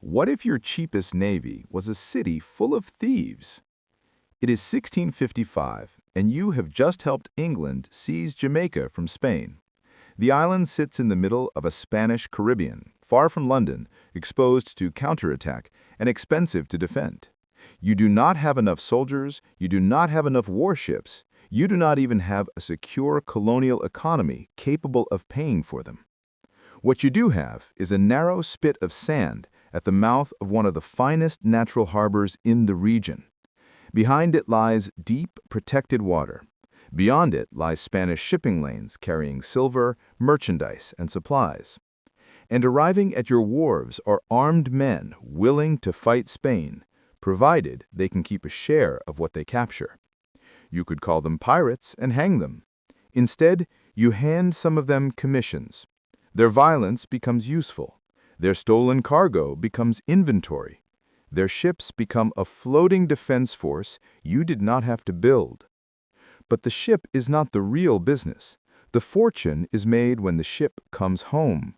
What if your cheapest navy was a city full of thieves? It is 1655, and you have just helped England seize Jamaica from Spain. The island sits in the middle of a Spanish Caribbean, far from London, exposed to counterattack, and expensive to defend. You do not have enough soldiers, you do not have enough warships, you do not even have a secure colonial economy capable of paying for them. What you do have is a narrow spit of sand at the mouth of one of the finest natural harbors in the region. Behind it lies deep, protected water. Beyond it lies Spanish shipping lanes carrying silver, merchandise, and supplies. And arriving at your wharves are armed men willing to fight Spain, provided they can keep a share of what they capture. You could call them pirates and hang them. Instead, you hand some of them commissions. Their violence becomes useful. Their stolen cargo becomes inventory. Their ships become a floating defense force you did not have to build. But the ship is not the real business. The fortune is made when the ship comes home.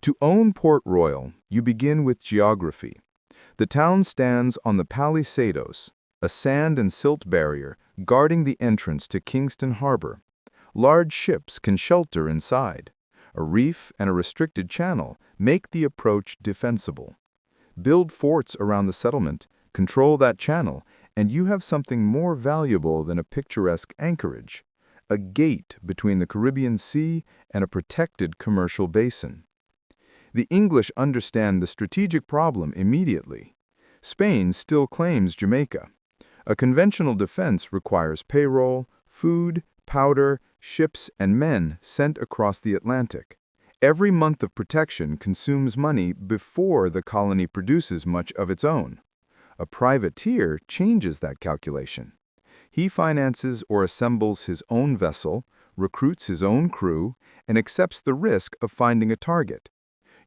To own Port Royal, you begin with geography. The town stands on the Palisados, a sand and silt barrier guarding the entrance to Kingston Harbor. Large ships can shelter inside. A reef and a restricted channel make the approach defensible. Build forts around the settlement, control that channel, and you have something more valuable than a picturesque anchorage, a gate between the Caribbean Sea and a protected commercial basin. The English understand the strategic problem immediately. Spain still claims Jamaica. A conventional defense requires payroll, food, powder, ships, and men sent across the Atlantic. Every month of protection consumes money before the colony produces much of its own. A privateer changes that calculation. He finances or assembles his own vessel, recruits his own crew, and accepts the risk of finding a target.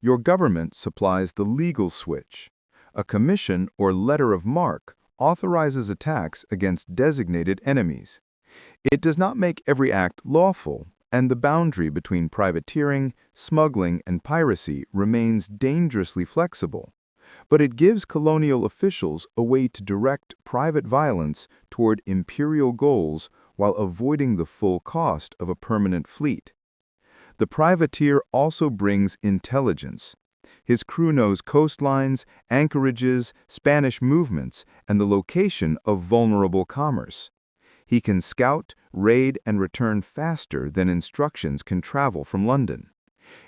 Your government supplies the legal switch. A commission or letter of marque authorizes attacks against designated enemies. It does not make every act lawful, and the boundary between privateering, smuggling, and piracy remains dangerously flexible. But it gives colonial officials a way to direct private violence toward imperial goals while avoiding the full cost of a permanent fleet. The privateer also brings intelligence. His crew knows coastlines, anchorages, Spanish movements, and the location of vulnerable commerce. He can scout, raid, and return faster than instructions can travel from London.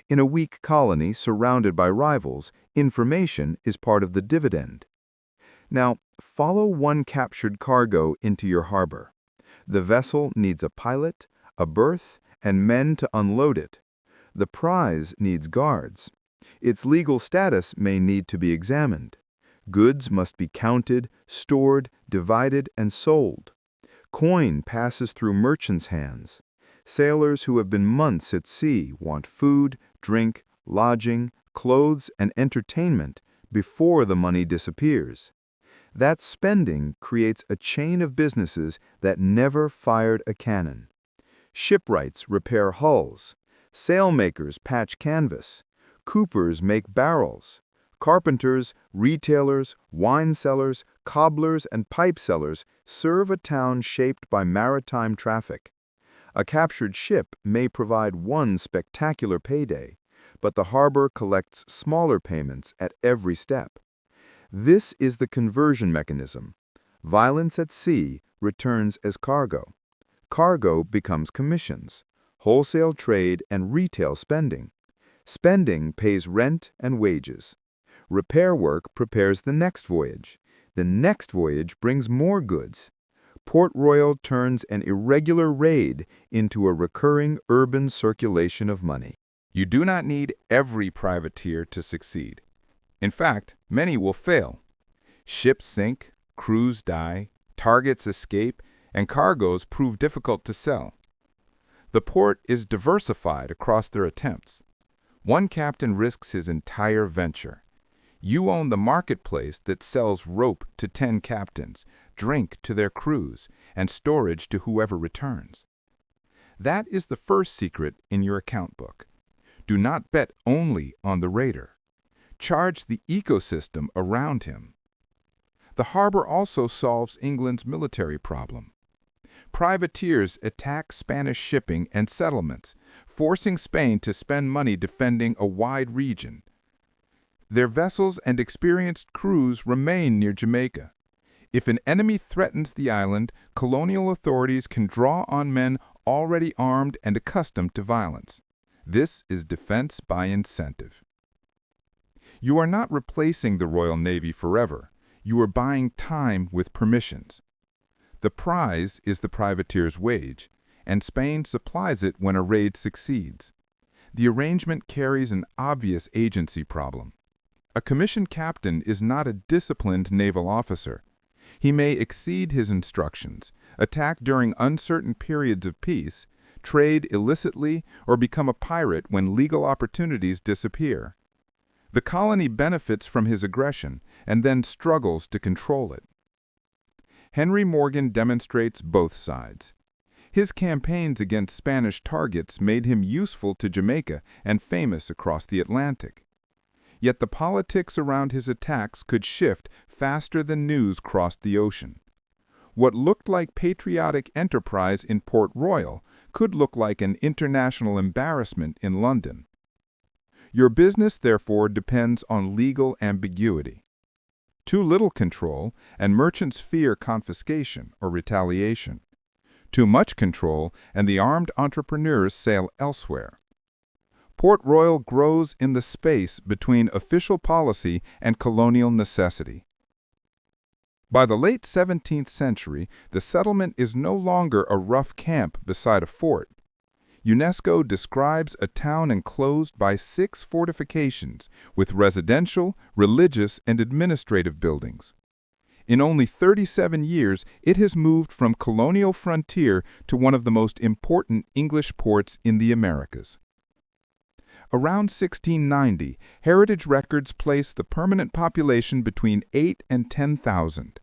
In a weak colony surrounded by rivals, information is part of the dividend. Now, follow one captured cargo into your harbor. The vessel needs a pilot, a berth, and men to unload it. The prize needs guards. Its legal status may need to be examined. Goods must be counted, stored, divided, and sold. Coin passes through merchants' hands. Sailors who have been months at sea want food, drink, lodging, clothes, and entertainment before the money disappears. That spending creates a chain of businesses that never fired a cannon. Shipwrights repair hulls. Sailmakers patch canvas. Coopers make barrels. Carpenters, retailers, wine sellers, cobblers, and pipe sellers serve a town shaped by maritime traffic. A captured ship may provide one spectacular payday, but the harbor collects smaller payments at every step. This is the conversion mechanism. Violence at sea returns as cargo. Cargo becomes commissions, wholesale trade, and retail spending. Spending pays rent and wages. Repair work prepares the next voyage. The next voyage brings more goods. Port Royal turns an irregular raid into a recurring urban circulation of money. You do not need every privateer to succeed. In fact, many will fail. Ships sink, crews die, targets escape, and cargoes prove difficult to sell. The port is diversified across their attempts. One captain risks his entire venture. You own the marketplace that sells rope to 10 captains, drink to their crews, and storage to whoever returns. That is the first secret in your account book. Do not bet only on the raider. charged the ecosystem around him. The harbor also solves England's military problem. Privateers attack Spanish shipping and settlements, forcing Spain to spend money defending a wide region. Their vessels and experienced crews remain near Jamaica. If an enemy threatens the island, colonial authorities can draw on men already armed and accustomed to violence. This is defense by incentive. You are not replacing the Royal Navy forever. You are buying time with permissions. The prize is the privateer's wage, and Spain supplies it when a raid succeeds. The arrangement carries an obvious agency problem. A commissioned captain is not a disciplined naval officer. He may exceed his instructions, attack during uncertain periods of peace, trade illicitly, or become a pirate when legal opportunities disappear. The colony benefits from his aggression and then struggles to control it. Henry Morgan demonstrates both sides. His campaigns against Spanish targets made him useful to Jamaica and famous across the Atlantic. Yet the politics around his attacks could shift faster than news crossed the ocean. What looked like patriotic enterprise in Port Royal could look like an international embarrassment in London. Your business, therefore, depends on legal ambiguity. Too little control, and merchants fear confiscation or retaliation. Too much control, and the armed entrepreneurs sail elsewhere. Port Royal grows in the space between official policy and colonial necessity. By the late 17th century, the settlement is no longer a rough camp beside a fort. UNESCO describes a town enclosed by 6 fortifications with residential, religious, and administrative buildings. In only 37 years, it has moved from colonial frontier to one of the most important English ports in the Americas. Around 1690, heritage records place the permanent population between 8 and 10,000.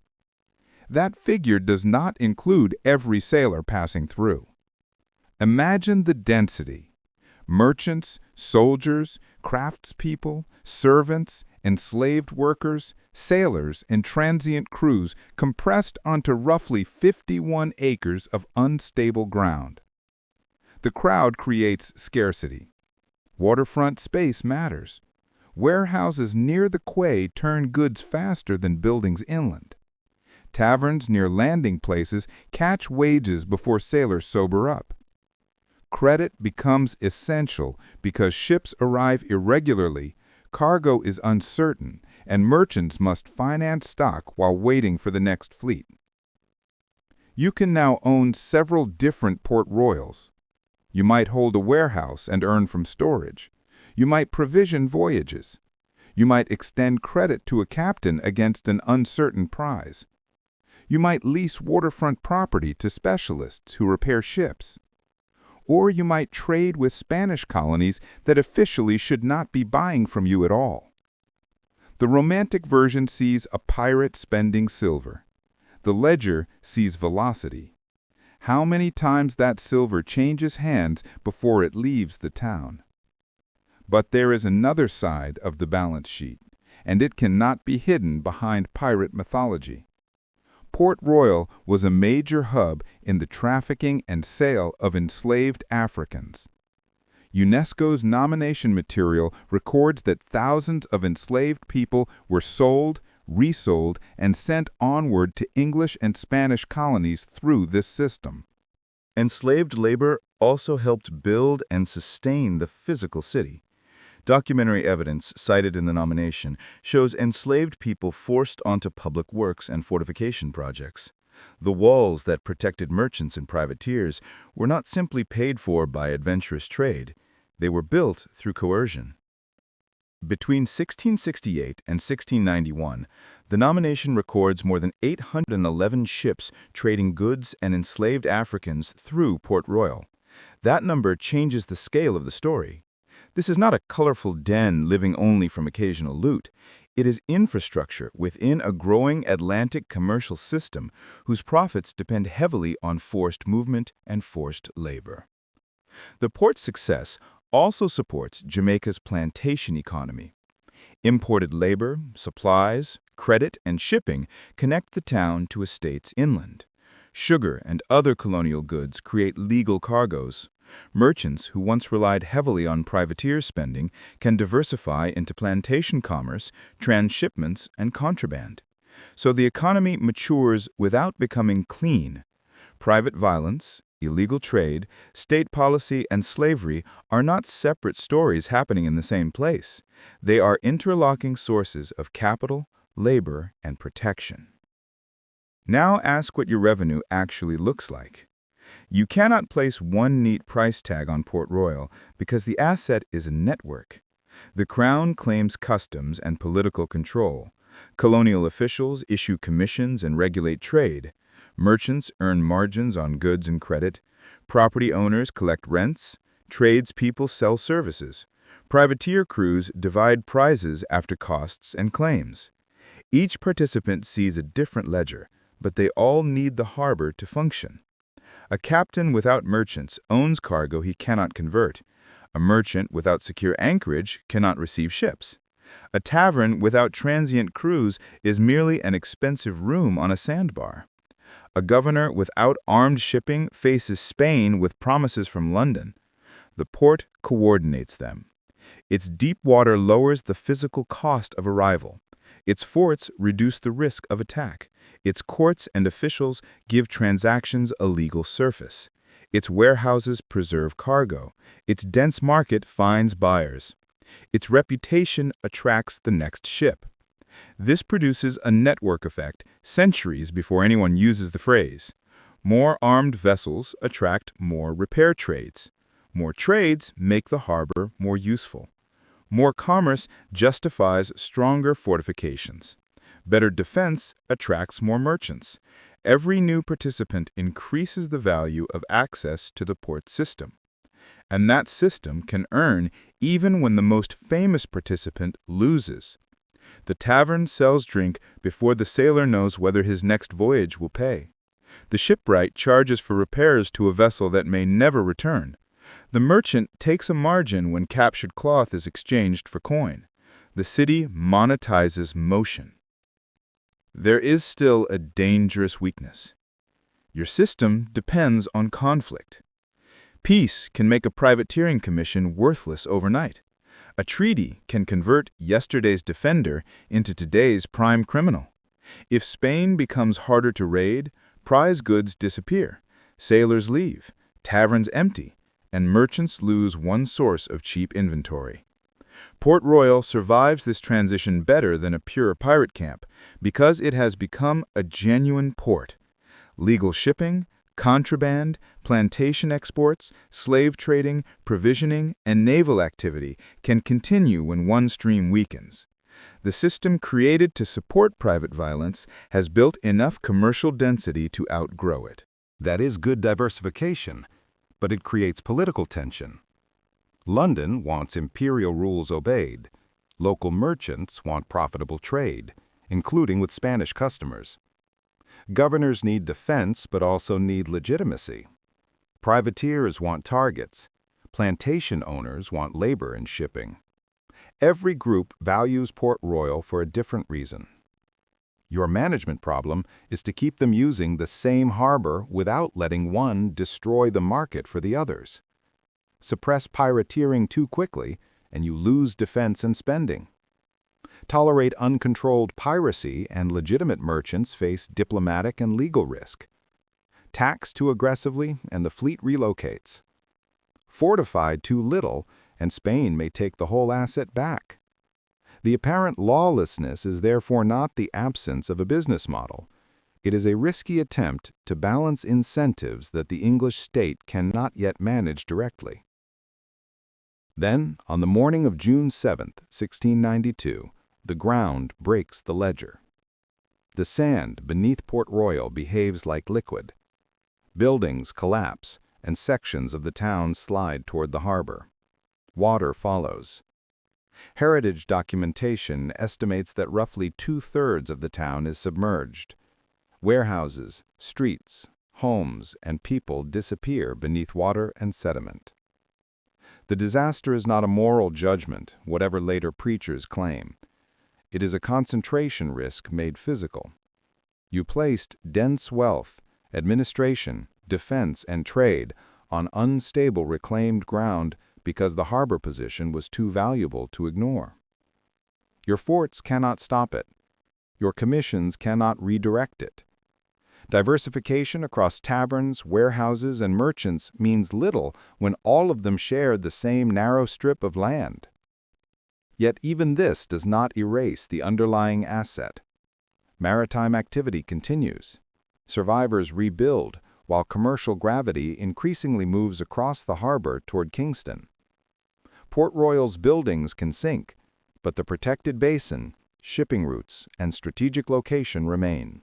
That figure does not include every sailor passing through. Imagine the density. Merchants, soldiers, craftspeople, servants, enslaved workers, sailors, and transient crews compressed onto roughly 51 acres of unstable ground. The crowd creates scarcity. Waterfront space matters. Warehouses near the quay turn goods faster than buildings inland. Taverns near landing places catch wages before sailors sober up. Credit becomes essential because ships arrive irregularly, cargo is uncertain, and merchants must finance stock while waiting for the next fleet. You can now own several different Port Royals. You might hold a warehouse and earn from storage. You might provision voyages. You might extend credit to a captain against an uncertain prize. You might lease waterfront property to specialists who repair ships. Or you might trade with Spanish colonies that officially should not be buying from you at all. The romantic version sees a pirate spending silver. The ledger sees velocity. How many times that silver changes hands before it leaves the town. But there is another side of the balance sheet, and it cannot be hidden behind pirate mythology. Port Royal was a major hub in the trafficking and sale of enslaved Africans. UNESCO's nomination material records that thousands of enslaved people were sold, resold, and sent onward to English and Spanish colonies through this system. Enslaved labor also helped build and sustain the physical city. Documentary evidence cited in the nomination shows enslaved people forced onto public works and fortification projects. The walls that protected merchants and privateers were not simply paid for by adventurous trade. They were built through coercion. Between 1668 and 1691, the nomination records more than 811 ships trading goods and enslaved Africans through Port Royal. That number changes the scale of the story. This is not a colorful den living only from occasional loot. It is infrastructure within a growing Atlantic commercial system whose profits depend heavily on forced movement and forced labor. The port's success also supports Jamaica's plantation economy. Imported labor, supplies, credit, and shipping connect the town to estates inland. Sugar and other colonial goods create legal cargoes. Merchants who once relied heavily on privateer spending can diversify into plantation commerce, transshipments, and contraband. So the economy matures without becoming clean. Private violence, illegal trade, state policy, and slavery are not separate stories happening in the same place. They are interlocking sources of capital, labor, and protection. Now ask what your revenue actually looks like. You cannot place one neat price tag on Port Royal because the asset is a network. The Crown claims customs and political control. Colonial officials issue commissions and regulate trade. Merchants earn margins on goods and credit. Property owners collect rents. Tradespeople sell services. Privateer crews divide prizes after costs and claims. Each participant sees a different ledger, but they all need the harbor to function. A captain without merchants owns cargo he cannot convert. A merchant without secure anchorage cannot receive ships. A tavern without transient crews is merely an expensive room on a sandbar. A governor without armed shipping faces Spain with promises from London. The port coordinates them. Its deep water lowers the physical cost of arrival. Its forts reduce the risk of attack. Its courts and officials give transactions a legal surface. Its warehouses preserve cargo. Its dense market finds buyers. Its reputation attracts the next ship. This produces a network effect centuries before anyone uses the phrase. More armed vessels attract more repair trades. More trades make the harbor more useful. More commerce justifies stronger fortifications. Better defense attracts more merchants. Every new participant increases the value of access to the port system. And that system can earn even when the most famous participant loses. The tavern sells drink before the sailor knows whether his next voyage will pay. The shipwright charges for repairs to a vessel that may never return. The merchant takes a margin when captured cloth is exchanged for coin. The city monetizes motion. There is still a dangerous weakness. Your system depends on conflict. Peace can make a privateering commission worthless overnight. A treaty can convert yesterday's defender into today's prime criminal. If Spain becomes harder to raid, prize goods disappear, sailors leave, taverns empty, and merchants lose one source of cheap inventory. Port Royal survives this transition better than a pure pirate camp because it has become a genuine port. Legal shipping, contraband, plantation exports, slave trading, provisioning, and naval activity can continue when one stream weakens. The system created to support private violence has built enough commercial density to outgrow it. That is good diversification, but it creates political tension. London wants imperial rules obeyed. Local merchants want profitable trade, including with Spanish customers. Governors need defense but also need legitimacy. Privateers want targets. Plantation owners want labor and shipping. Every group values Port Royal for a different reason. Your management problem is to keep them using the same harbor without letting one destroy the market for the others. Suppress pirateering too quickly, and you lose defense and spending. Tolerate uncontrolled piracy, and legitimate merchants face diplomatic and legal risk. Tax too aggressively, and the fleet relocates. Fortify too little, and Spain may take the whole asset back. The apparent lawlessness is therefore not the absence of a business model. It is a risky attempt to balance incentives that the English state cannot yet manage directly. Then, on the morning of June 7, 1692, the ground breaks the ledger. The sand beneath Port Royal behaves like liquid. Buildings collapse, and sections of the town slide toward the harbor. Water follows. Heritage documentation estimates that roughly 2/3 of the town is submerged. Warehouses, streets, homes, and people disappear beneath water and sediment. The disaster is not a moral judgment, whatever later preachers claim. It is a concentration risk made physical. You placed dense wealth, administration, defense, and trade on unstable reclaimed ground because the harbor position was too valuable to ignore. Your forts cannot stop it. Your commissions cannot redirect it. Diversification across taverns, warehouses, and merchants means little when all of them share the same narrow strip of land. Yet even this does not erase the underlying asset. Maritime activity continues. Survivors rebuild, while commercial gravity increasingly moves across the harbor toward Kingston. Port Royal's buildings can sink, but the protected basin, shipping routes, and strategic location remain.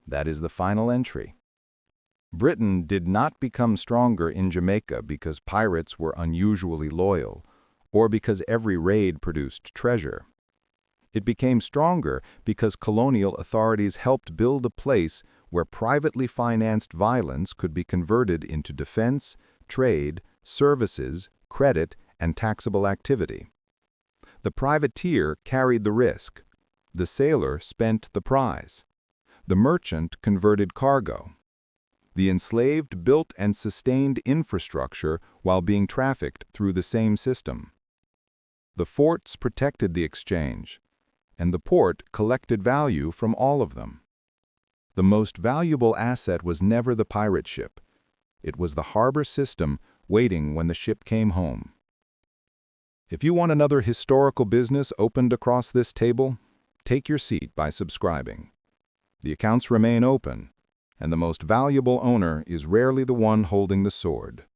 That is the final entry. Britain did not become stronger in Jamaica because pirates were unusually loyal, or because every raid produced treasure. It became stronger because colonial authorities helped build a place where privately financed violence could be converted into defense, trade, services, credit, and taxable activity. The privateer carried the risk. The sailor spent the prize. The merchant converted cargo. The enslaved built and sustained infrastructure while being trafficked through the same system. The forts protected the exchange, and the port collected value from all of them. The most valuable asset was never the pirate ship. It was the harbor system waiting when the ship came home. If you want another historical business opened across this table, take your seat by subscribing. The accounts remain open, and the most valuable owner is rarely the one holding the sword.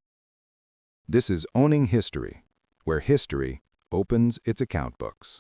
This is Owning History, where history opens its account books.